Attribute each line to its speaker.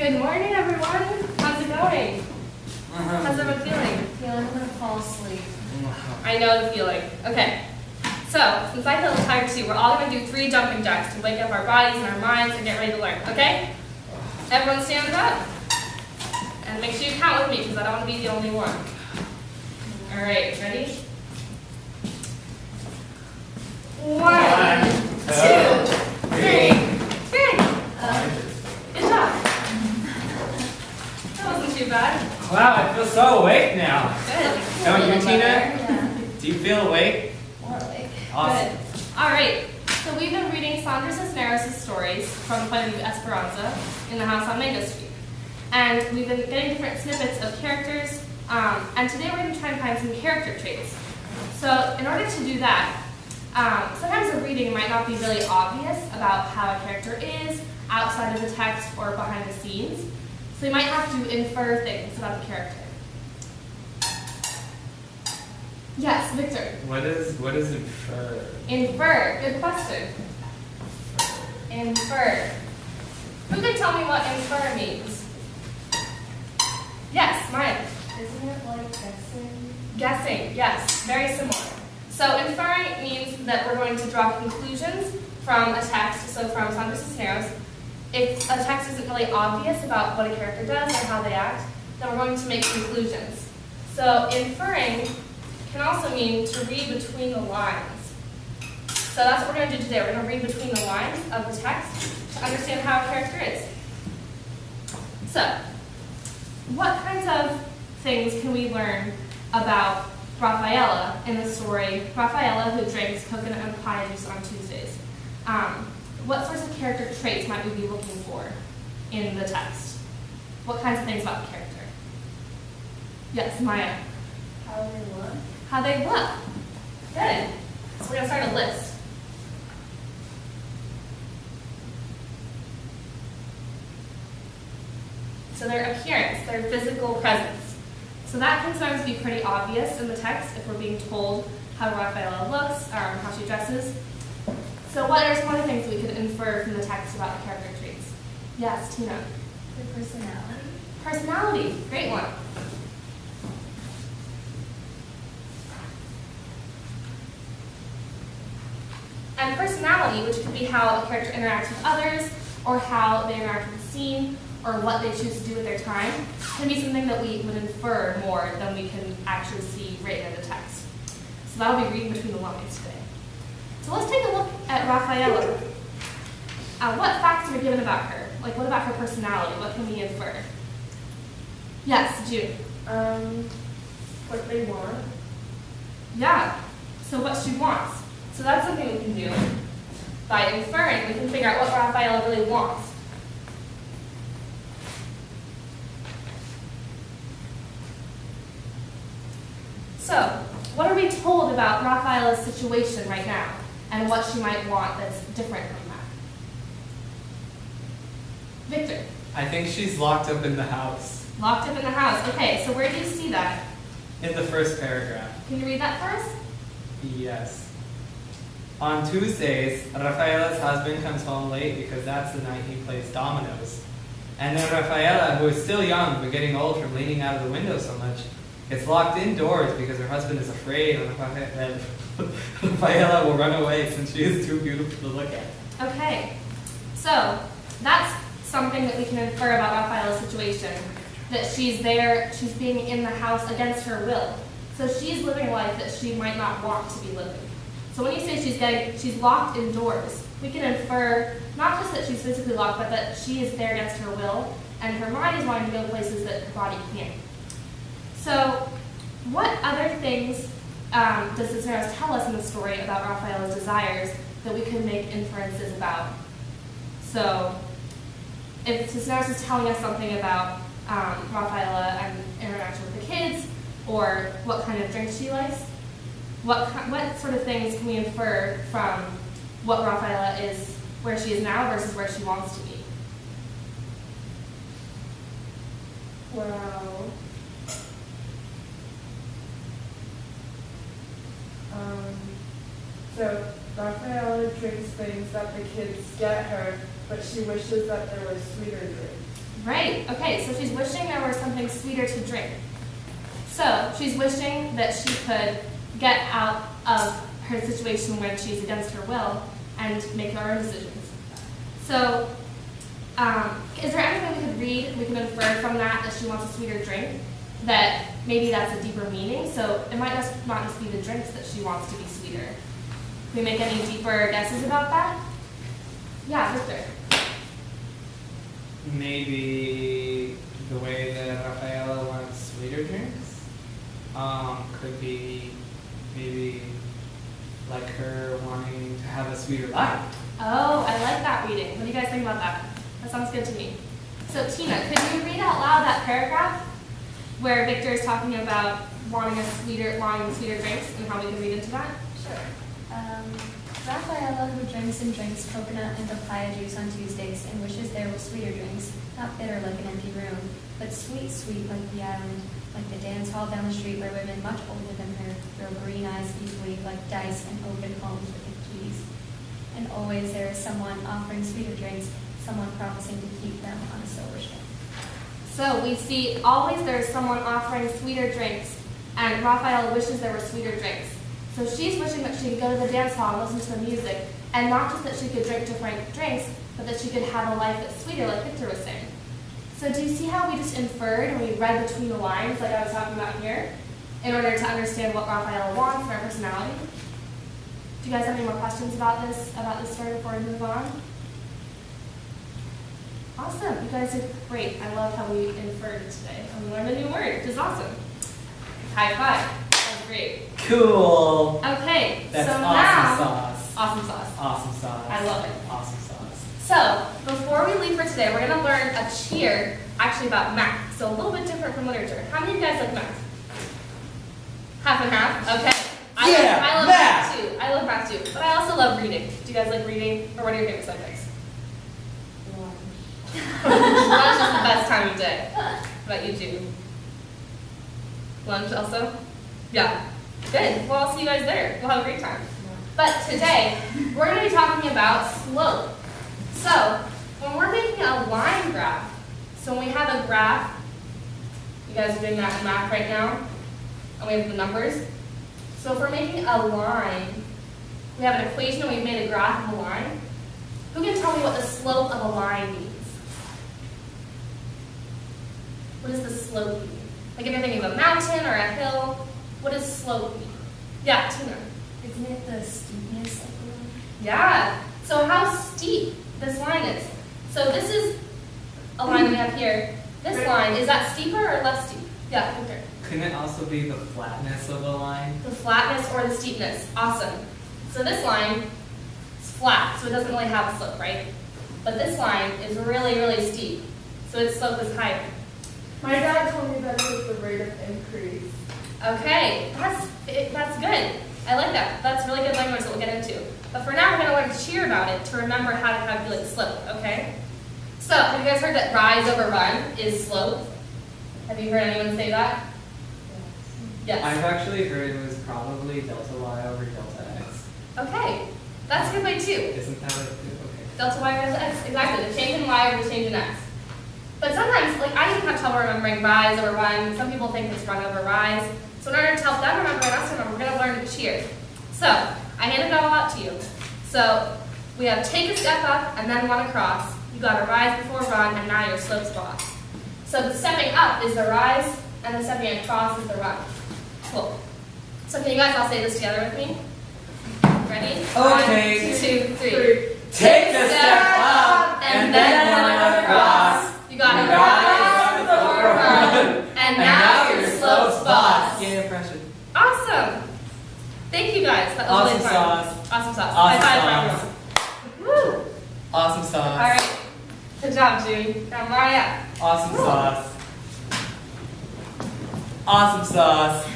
Speaker 1: Good morning, everyone. How's it going? How's everyone feeling?
Speaker 2: Feeling I'm gonna fall asleep.
Speaker 1: I know the feeling. Okay. So, since I feel tired too, we're all going to do 3 jumping jacks to wake up our bodies and our minds and get ready to learn. Okay? Everyone stand up. And make sure you count with me because I don't want to be the only one. All right, ready? 1, 2, 3. Good job. That wasn't too bad.
Speaker 3: Wow, I feel so awake now.
Speaker 1: Good.
Speaker 3: Don't you, Tina?
Speaker 2: Yeah.
Speaker 3: Do you feel awake?
Speaker 2: More awake.
Speaker 3: Awesome.
Speaker 1: Good. All right. So we've been reading Saunders Cisneros' stories from the point of view of Esperanza in the house on Mango Street. And we've been getting different snippets of characters. And today we're going to try and find some character traits. So in order to do that, sometimes the reading might not be really obvious about how a character is outside of the text or behind the scenes. So you might have to infer things about the character. Yes, Victor.
Speaker 3: What is infer?
Speaker 1: Infer. Good question. Infer. Who can tell me what infer means? Yes, Maya.
Speaker 2: Isn't it like guessing?
Speaker 1: Guessing. Yes, very similar. So inferring means that we're going to draw conclusions from a text. So from Saunders Cisneros, if a text isn't really obvious about what a character does or how they act, then we're going to make conclusions. So inferring can also mean to read between the lines. So that's what we're going to do today. We're going to read between the lines of the text to understand how a character is. So, what kinds of things can we learn about Rafaela in the story, Rafaela who drinks coconut and papaya juice on Tuesdays? What sorts of character traits might we be looking for in the text? What kinds of things about the character? Yes, Maya.
Speaker 2: How they look?
Speaker 1: How they look. Good. So we're going to start a list. So their appearance, their physical presence. So that can sometimes be pretty obvious in the text if we're being told how Rafaela looks, how she dresses. So what are some other things we could infer from the text about the character traits? Yes, Tina.
Speaker 2: Their personality?
Speaker 1: Personality. Great one. And personality, which could be how a character interacts with others, or how they interact with the scene, or what they choose to do with their time, can be something that we would infer more than we can actually see written in the text. So that'll be reading between the lines today. So let's take a look at Rafaela. What facts are we given about her? Like, what about her personality? What can we infer? Yes, June.
Speaker 2: What they want.
Speaker 1: Yeah. So what she wants. So that's something we can do. By inferring, we can figure out what Rafaela really wants. So, what are we told about Rafaela's situation right now and what she might want that's different from that? Victor.
Speaker 3: I think she's locked up in the house.
Speaker 1: Locked up in the house. Okay, so where do you see that?
Speaker 3: In the first paragraph.
Speaker 1: Can you read that for us?
Speaker 3: Yes. On Tuesdays, Rafaela's husband comes home late because that's the night he plays dominoes. And then Rafaela, who is still young but getting old from leaning out of the window so much, gets locked indoors because her husband is afraid that Rafaela will run away since she is too beautiful to look at.
Speaker 1: Okay, so that's something that we can infer about Rafaela's situation, that she's there, she's being in the house against her will. So she's living a life that she might not want to be living. So when you say she's locked indoors, we can infer not just that she's physically locked, but that she is there against her will, and her mind is wanting to go places that her body can't. So what other things does Cisneros tell us in the story about Rafaela's desires that we could make inferences about? So if Cisneros is telling us something about Rafaela and interaction with the kids, or what kind of drink she likes, what sort of things can we infer from what Rafaela is, where she is now versus where she wants to be?
Speaker 2: Well,
Speaker 4: so Rafaela drinks things that the kids get her, but she wishes that there were sweeter drinks.
Speaker 1: Right, okay, so she's wishing there was something sweeter to drink. So she's wishing that she could get out of her situation where she's against her will and make her own decisions. So, is there anything we could read, we can infer from that she wants a sweeter drink? That maybe that's a deeper meaning, so it might not just be the drinks that she wants to be sweeter. Can we make any deeper guesses about that? Yeah, Victor.
Speaker 3: Maybe the way that Rafaela wants sweeter drinks could be maybe like her wanting to have a sweeter life.
Speaker 1: Oh, I like that reading. What do you guys think about that? That sounds good to me. So Tina, could you read out loud that paragraph where Victor is talking about wanting sweeter drinks and how we can read into that?
Speaker 2: Sure. Rafaela, who drinks and drinks coconut and papaya juice on Tuesdays and wishes there were sweeter drinks, not bitter like an empty room, but sweet, sweet like the island, like the dance hall down the street where women much older than her throw green eyes easily like dice and open homes with the keys. And always there is someone offering sweeter drinks, someone promising to keep them on a silver string.
Speaker 1: So we see always there's someone offering sweeter drinks, and Raphael wishes there were sweeter drinks. So she's wishing that she could go to the dance hall and listen to the music, and not just that she could drink different drinks, but that she could have a life that's sweeter, like Victor was saying. So do you see how we just inferred and we read between the lines, like I was talking about here, in order to understand what Raphael wants for her personality? Do you guys have any more questions about this story before we move on? Awesome, you guys did great. I love how we inferred today. And we learned a new word, which is awesome. High five. That was great.
Speaker 3: Cool.
Speaker 1: Okay,
Speaker 3: That's
Speaker 1: so
Speaker 3: awesome
Speaker 1: now,
Speaker 3: sauce.
Speaker 1: awesome sauce.
Speaker 3: Awesome sauce.
Speaker 1: I love it.
Speaker 3: Awesome sauce.
Speaker 1: So, before we leave for today, we're going to learn a cheer actually about math. So a little bit different from literature. How many of you guys like math? Half and half? Okay. I love math too. I love math too. But I also love reading. Do you guys like reading? Or what are your favorite subjects? Lunch is the best time of day. What about you two? Lunch also? Yeah. Good. Well, I'll see you guys there. We'll have a great time. But today, we're going to be talking about slope. So, when we're making a line graph, so when we have a graph, you guys are doing that in math right now, and we have the numbers. So if we're making a line, we have an equation and we've made a graph of a line. Who can tell me what the slope of a line means? What does the slope mean? Like if you're thinking of a mountain or a hill, what does slope mean? Yeah, Tina.
Speaker 2: Isn't it the steepness of the line?
Speaker 1: Yeah. So how steep this line is. So this is a line that we have here. This line, is that steeper or less steep? Yeah, Victor.
Speaker 3: Couldn't it also be the flatness of the line?
Speaker 1: The flatness or the steepness. Awesome. So this line is flat, so it doesn't really have a slope, right? But this line is really, really steep, so its slope is higher.
Speaker 2: My dad told me that it was the rate of increase.
Speaker 1: Okay, that's good. I like that. That's really good language that we'll get into. But for now, we're going to learn to cheer about it to remember how to calculate slope, okay? So, have you guys heard that rise over run is slope? Have you heard anyone say that? Yes.
Speaker 3: I've actually heard it was probably delta y over delta x.
Speaker 1: Okay, that's a good way too.
Speaker 3: Isn't that like, okay?
Speaker 1: Delta y over delta x, exactly. The change in y over the change in x. But sometimes, like I even have trouble remembering rise over run. Some people think it's run over rise. So in order to help them remember and us remember, we're going to learn to cheer. So, I handed that all out to you. So, we have take a step up and then one across. You got a rise before run, and now your slope's boss. So the stepping up is the rise, and the stepping across is the run. Cool. So can you guys all say this together with me? Ready?
Speaker 3: Okay.
Speaker 1: 1, 2, 3.
Speaker 3: Take a step up and then one across.
Speaker 1: You got a rise before run, and now your slope's boss.
Speaker 3: Yeah, impression.
Speaker 1: Awesome. Thank you guys. That was
Speaker 3: Awesome
Speaker 1: really fun.
Speaker 3: sauce.
Speaker 1: Awesome sauce.
Speaker 3: Awesome
Speaker 1: High five
Speaker 3: sauce.
Speaker 1: for everyone. Woo.
Speaker 3: Awesome sauce.
Speaker 1: All right. Good job, Judy. Now Maria.
Speaker 3: Awesome
Speaker 1: Woo.
Speaker 3: sauce. Awesome sauce.